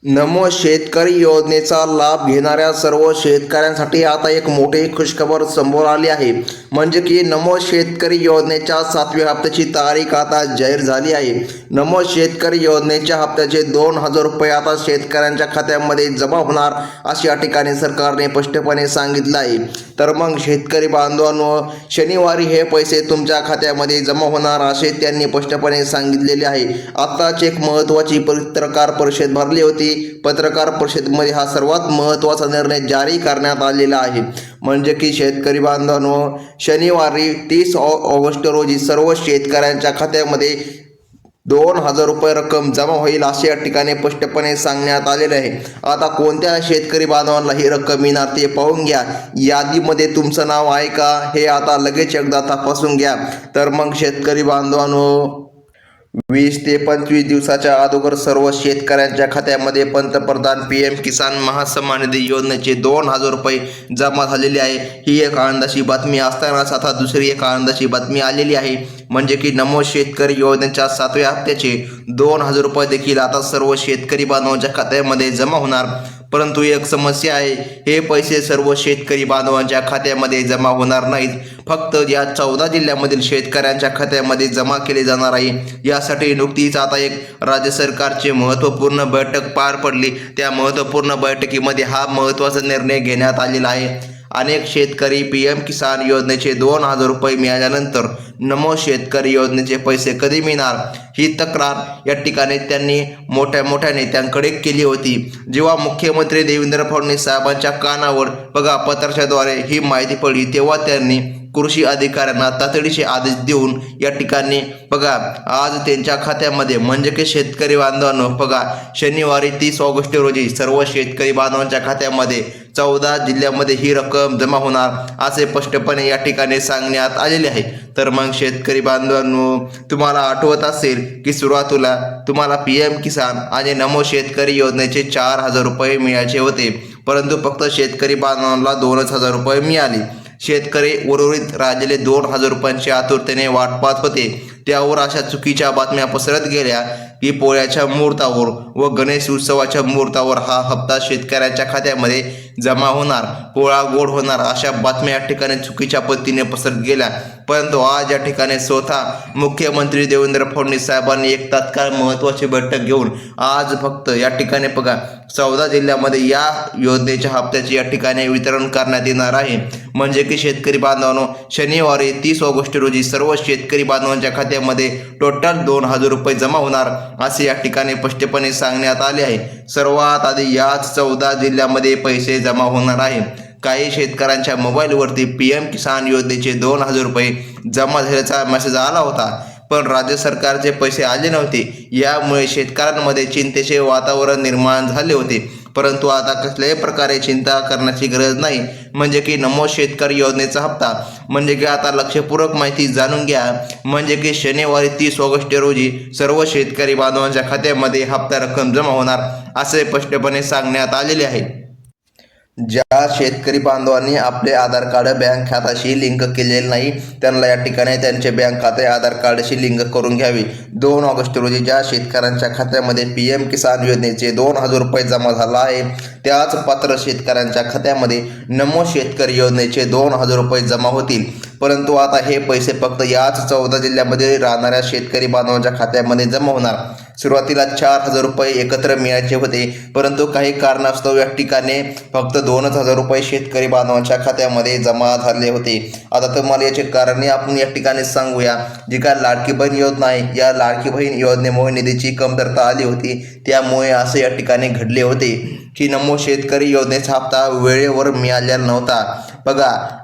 नमो शेतकरी योजनेचा लाभ घेणाऱ्या सर्व शेतकऱ्यांसाठी आता एक मोठी खुशखबर समोर आली आहे. म्हणजे की नमो शेतकरी योजनेच्या 7व्या हप्त्याची तारीख आता जाहीर झाली आहे. नमो शेतकरी योजनेच्या हप्त्याचे 2,000 रुपये आता शेतकऱ्यांच्या खात्यामध्ये जमा होणार अशी या ठिकाणी सरकारने स्पष्टपणे सांगितलं आहे. तर मग शेतकरी बांधवांनो, शनिवारी हे पैसे तुमच्या खात्यामध्ये जमा होणार असे त्यांनी स्पष्टपणे सांगितलेले आहे. आत्ताच एक महत्त्वाची पत्रकार परिषद भरली होती. पत्रकार परिषदेमध्ये हा सर्वात महत्त्वाचा निर्णय जारी करण्यात आलेला आहे. म्हणजे की शेतकरी बांधवांनो, शनिवारी 30 ऑगस्ट रोजी सर्व शेतकऱ्यांच्या खात्यामध्ये 2,000 रुपये रक्कम जमा होईल असे या ठिकाणी स्पष्टपणे सांगण्यात आलेले आहे. आता कोणत्या शेतकरी बांधवांना ही रक्कम मिळणार ते पाहून घ्या. यादीमध्ये तुमचं नाव आहे का हे आता लगेच एकदा तपासून घ्या. तर मग शेतकरी बांधवांनो, 20 ते 25 दिवसाच्या अगोदर सर्व शेतकऱ्यांच्या खात्यामध्ये पंतप्रधान PM किसान महासन्मान निधी योजनेचे 2,000 रुपये जमा झालेले आहे. ही एक आनंदाची बातमी असतानाच आता दुसरी एक आनंदाची बातमी आलेली आहे. म्हणजे की नमो शेतकरी योजनेच्या 7व्या हप्त्याचे 2,000 रुपये देखील आता सर्व शेतकरी बांधवांच्या खात्यामध्ये जमा होणार. परंतु एक समस्या आहे, हे पैसे सर्व शेतकरी बांधवांच्या खात्यामध्ये जमा होणार नाहीत. फक्त या 14 जिल्ह्यामधील शेतकऱ्यांच्या खात्यामध्ये जमा केले जाणार आहे. यासाठी नुकतीच आता एक राज्य सरकारची महत्त्वपूर्ण बैठक पार पडली. त्या महत्त्वपूर्ण बैठकीमध्ये हा महत्त्वाचा निर्णय घेण्यात आलेला आहे. अनेक शेतकरी PM किसान योजनेचे 2,000 रुपये मिळाल्यानंतर नमो शेतकरी योजनेचे पैसे कधी मिळणार ही तक्रार या ठिकाणी त्यांनी मोठ्या नेत्यांकडे केली होती. जेव्हा मुख्यमंत्री देवेंद्र फडणवीस साहेबांच्या कानावर पत्राच्याद्वारे ही माहिती पडली, तेव्हा त्यांनी कृषी अधिकाऱ्यांना तातडीचे आदेश देऊन या ठिकाणी आज त्यांच्या खात्यामध्ये, म्हणजे की शेतकरी बांधवांनो, शनिवारी 30 ऑगस्ट रोजी सर्व शेतकरी बांधवांच्या खात्यामध्ये 14 जिल्ह्यामध्ये ही रक्कम जमा होणार असे स्पष्टपणे या ठिकाणी सांगण्यात आलेले आहे. तर मग शेतकरी बांधवांनो, तुम्हाला आठवत असेल की सुरुवातीला तुम्हाला PM किसान आणि नमो शेतकरी योजनेचे 4,000 रुपये मिळायचे होते, परंतु फक्त शेतकरी बांधवांना 2,000 रुपये मिळाले. शेतकरी उर्वरित राहिलेले 2,000 रुपयांची आतुरतेने वाट पाहत होते. त्यावर अशा चुकीच्या बातम्या पसरत गेल्या की पोळ्याच्या मुहूर्तावर व गणेश उत्सवाच्या मुहूर्तावर हा हप्ता शेतकऱ्यांच्या खात्यामध्ये जमा होणार, पोळा गोड होणार अशा बातम्या या ठिकाणी चुकीच्या पद्धतीने पसरत गेल्या. परंतु आज या ठिकाणी स्वतः मुख्यमंत्री देवेंद्र फडणवीस साहेबांनी एक तात्काळ महत्त्वाची बैठक घेऊन आज फक्त या ठिकाणी 14 जिल्ह्यामध्ये या योजनेच्या हप्त्याचे या ठिकाणी वितरण करण्यात येणार आहे. म्हणजे की शेतकरी बांधवांनो, शनिवारी 30 ऑगस्ट रोजी सर्व शेतकरी बांधवांच्या खात्यामध्ये टोटल 2,000 रुपये जमा होणार असे या ठिकाणी स्पष्टपणे सांगण्यात आले आहे. सर्वात आधी याच 14 जिल्ह्यामध्ये पैसे जमा होणार आहे. काही शेतकऱ्यांच्या मोबाईलवरती PM किसान योजनेचे 2,000 रुपये जमा झाल्याचा मेसेज आला होता, पण राज्य सरकारचे पैसे आले नव्हते. यामुळे शेतकऱ्यांमध्ये चिंतेचे वातावरण निर्माण झाले होते. परंतु आता कसल्याही प्रकारे चिंता करण्याची गरज नाही. म्हणजे की नमो शेतकरी योजनेचा हप्ता, म्हणजे की आता लक्षपूर्वक माहिती जाणून घ्या. म्हणजे की शनिवारी 30 ऑगस्ट रोजी सर्व शेतकरी बांधवांच्या खात्यामध्ये हप्ता रक्कम जमा होणार असे स्पष्टपणे सांगण्यात आलेले आहे. ज्या शेतकरी बांधवांनी आपले आधार कार्ड बँक खात्याशी लिंक केलेले नाही, त्यांना या ठिकाणी त्यांचे बँक खाते आधार कार्डशी लिंक करून घ्यावे. 2 ऑगस्ट रोजी ज्या शेतकऱ्यांच्या खात्यामध्ये PM किसान योजनेचे 2,000 रुपये जमा झाला आहे, त्याच पात्र शेतकऱ्यांच्या खात्यामध्ये नमो शेतकरी योजनेचे 2,000 रुपये जमा होतील. परंतु आता हे पैसे फक्त याच 14 जिल्ह्यामध्ये राहणाऱ्या शेतकरी बांधवांच्या खात्यामध्ये जमा होणार. सुरुवातीला 4,000 रुपये एकत्र मिळायचे होते, परंतु काही कारणास्तव या ठिकाणी फक्त 2,000 रुपये शेतकरी बांधवांच्या खात्यामध्ये जमा झाले होते. आता तुम्हाला याचे कारणे आपण या ठिकाणी सांगूया. जी काय लाडकी बहीण योजना आहे, या लाडकी बहीण योजनेमुळे निधीची कमतरता आली होती. त्यामुळे असे या ठिकाणी घडले होते की नमो शेतकरी योजनेचा हप्ता वेळेवर मिळालेला नव्हता.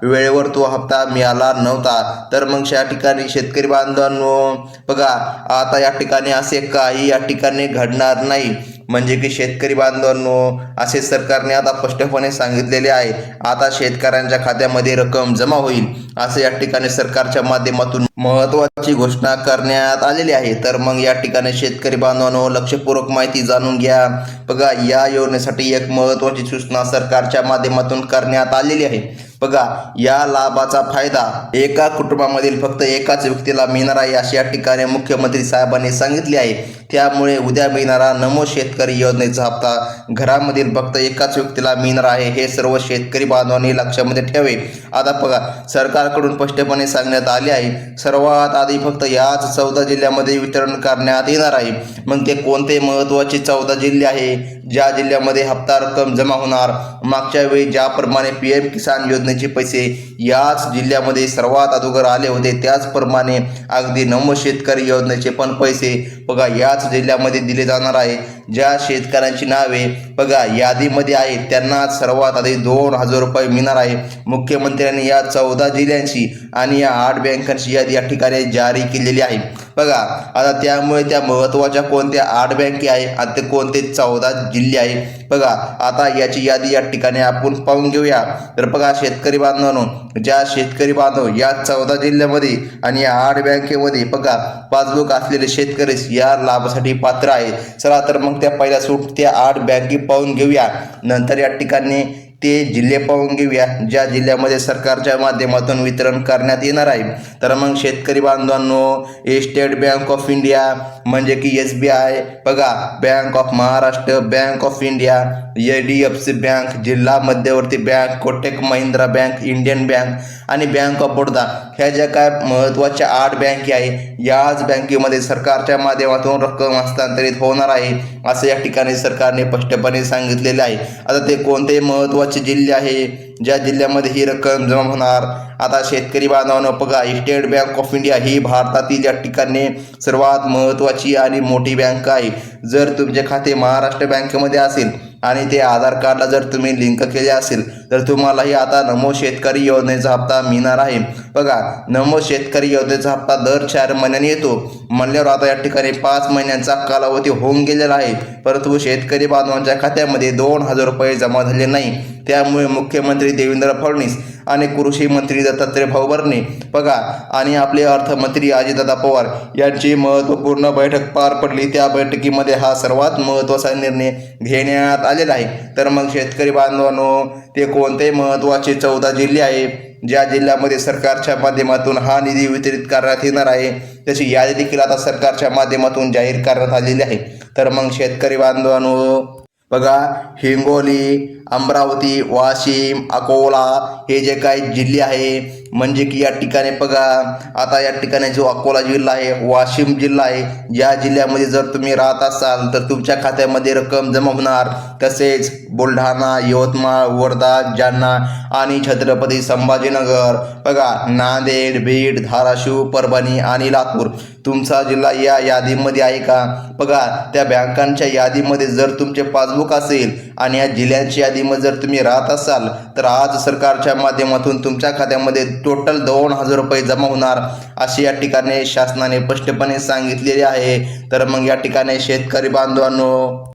वेळेवर तो हप्ता मिळाला नव्हता. तर मग या ठिकाणी शेतकरी बांधवांनो, आता या ठिकाणी असे काही या ठिकाणी घडणार नाही. म्हणजे की शेतकरी बांधवांनो, असे सरकारने आता स्पष्टपणे सांगितलेले आहे. आता शेतकऱ्यांच्या खात्यामध्ये रक्कम जमा होईल असे या ठिकाणी सरकारच्या माध्यमातून महत्त्वाची घोषणा करण्यात आलेली आहे. तर मग या ठिकाणी शेतकरी बांधवांनो, लक्षपूर्वक माहिती जाणून घ्या. या योजनेसाठी एक महत्त्वाची सूचना सरकारच्या माध्यमातून करण्यात आलेली आहे. बघा, या लाभाचा फायदा एका कुटुंबामधील फक्त एकाच व्यक्तीला मिळणार आहे अशी या ठिकाणी मुख्यमंत्री साहेबांनी सांगितले आहे. त्यामुळे उद्या मिळणारा नमो शेतकरी योजनेचा हप्ता घरामधील फक्त एकाच व्यक्तीला मिळणार आहे, हे सर्व शेतकरी बांधवांनी लक्षामध्ये ठेवे. आता बघा, सरकारकडून स्पष्टपणे सांगण्यात आले आहे, सर्वात आधी फक्त याच 14 जिल्ह्यामध्ये वितरण करण्यात येणार आहे. मग ते कोणते महत्त्वाचे 14 जिल्हे आहे ज्या जिल्ह्यामध्ये हप्ता रक्कम जमा होणार? मागच्या वेळी ज्याप्रमाणे PM किसान योजनेचे पैसे याच जिल्ह्यामध्ये सर्वात अगोदर आले होते, त्याचप्रमाणे अगदी नमो शेतकरी योजनेचे पण पैसे बघा याच जिल्ह्यामध्ये दिले जाणार आहे. ज्या शेतकऱ्यांची नावे बघा यादीमध्ये आहेत त्यांना सर्वात आधी 2,000 रुपये मिळणार आहे. मुख्यमंत्र्यांनी या 14 जिल्ह्यांची आणि या 8 बँकांची यादी या ठिकाणी जारी केलेली आहे. बघा, आता त्यामुळे त्या महत्त्वाच्या कोणत्या 8 बँके आहे आणि ते कोणते 14 जिल्हे आहे बघा, आता याची यादी या ठिकाणी आपण पाहून घेऊया. तर बघा शेतकरी बांधवांनो, ज्या शेतकरी बांधव या 14 जिल्ह्यामध्ये आणि या 8 बँकेमध्ये बघा पासबुक असलेले शेतकरी या लाभासाठी पात्र आहे. चला तर मग त्या पहिल्या त्या 8 बँके पाहून घेऊया, नंतर या ठिकाणी ते जिल्हे पाहून घेऊया ज्या जिल्ह्यामध्ये सरकारच्या माध्यमातून वितरण करण्यात येणार आहे. तर मग शेतकरी बांधवांनो, स्टेट बँक ऑफ इंडिया म्हणजे की SBI बघा, bank of Maharashtra, bank of India, HDFC bank, जिल्हा मध्यवर्ती bank, Kotak Mahindra bank, Indian bank आणि बँक ऑफ बडोदा, ह्या ज्या काय महत्त्वाच्या 8 बँके आहे याच बँकेमध्ये सरकारच्या माध्यमातून रक्कम हस्तांतरित होणार आहे असं या ठिकाणी सरकारने स्पष्टपणे सांगितलेले आहे. आता ते कोणते महत्त्वाचे जिल्हे आहे ज्या जिल्ह्यामध्ये ही रक्कम जमा होणार? आता शेतकरी बांधवांनो बघा, स्टेट बँक ऑफ इंडिया ही भारतातील या ठिकाणी सर्वात महत्त्वाची आणि मोठी बँक आहे. जर तुमचे खाते महाराष्ट्र बँकेमध्ये असेल आणि ते आधार कार्डला जर तुम्ही लिंक केले असेल तर तुम्हालाही आता नमो शेतकरी योजनेचा हप्ता मिळणार आहे. बघा, नमो शेतकरी योजनेचा हप्ता दर 4 महिन्यांनी येतो म्हणल्यावर आता या ठिकाणी 5 महिन्यांचा कालावधी होऊन गेलेला आहे, परंतु शेतकरी बांधवांच्या खात्यामध्ये 2,000 रुपये जमा झाले नाही. त्यामुळे मुख्यमंत्री देवेंद्र फडणवीस आणि कृषी मंत्री दत्तात्रय भरणे बघा आणि आपले अर्थमंत्री अजितदादा पवार यांची महत्त्वपूर्ण बैठक पार पडली. त्या बैठकीमध्ये हा सर्वात महत्त्वाचा निर्णय घेण्यात आलेला आहे. तर मग शेतकरी बांधवांनो, ते कोणते महत्त्वाचे 14 जिल्हे आहे ज्या जिल्ह्यामध्ये सरकारच्या माध्यमातून हा निधी वितरित करण्यात येणार आहे, त्याची यादी देखील आता सरकारच्या माध्यमातून जाहीर करण्यात आलेली आहे. तर मग शेतकरी बांधवांनो बघा, हिंगोली, अमरावती, वाशिम, अकोला हे जे काही जिल्हे आहे म्हणजे की या ठिकाणी बघा, आता या ठिकाणी जो अकोला जिल्हा आहे, वाशिम जिल्हा आहे, या जिल्ह्यामध्ये जर तुम्ही राहत असाल तर तुमच्या खात्यामध्ये रक्कम जमा होणार. तसेच बुलढाणा, यवतमाळ, वर्धा, जालना आणि छत्रपती संभाजीनगर बघा, नांदेड, बीड, धाराशिव, परभणी आणि लातूर तुमचा जिल्हा या यादीमध्ये आहे का? बघा, त्या बँकांच्या यादीमध्ये जर तुमचे पासबुक असेल आणि या जिल्ह्यांच्या यादीमध्ये जर तुम्ही राहत असाल तर आज सरकारच्या माध्यमातून तुमच्या खात्यामध्ये टोटल 2,000 रुपये जमा होणार असे या ठिकाणी शासनाने स्पष्टपणे सांगितलेले आहे. तर मग या ठिकाणी शेतकरी बांधवांनो,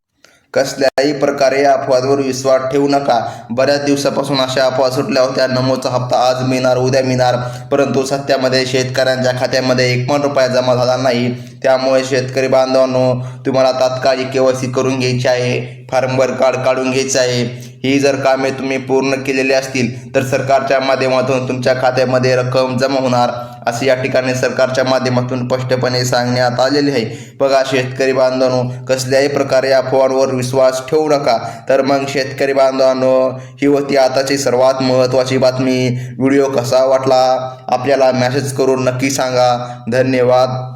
कसल्याही प्रकारे अफवांवर विश्वास ठेवू नका. बऱ्याच दिवसापासून अशा अफवा सुटल्या होत्या, नमोचा हप्ता आज मिळणार, उद्या मिळणार, परंतु सत्यामध्ये शेतकऱ्यांच्या खात्यामध्ये 1 पण रुपया जमा झाला नाही. त्यामुळे शेतकरी बांधवांनो, तुम्हाला तात्काळ KYC करून घ्यायची आहे, फार्मर कार्ड काढून घ्यायचं आहे. ही जर कामे तुम्ही पूर्ण केलेली असतील तर सरकारच्या माध्यमातून तुमच्या खात्यामध्ये रक्कम जमा होणार असे या ठिकाणी सरकारच्या माध्यमातून स्पष्टपणे सांगण्यात आलेले आहे. बघा शेतकरी बांधवांनो, कसल्याही प्रकारे अफवांवर विश्वास ठेवू नका. तर मग शेतकरी बांधवांनो, ही होती आताची सर्वात महत्त्वाची बातमी. व्हिडिओ कसा वाटला आपल्याला मेसेज करून नक्की सांगा. धन्यवाद.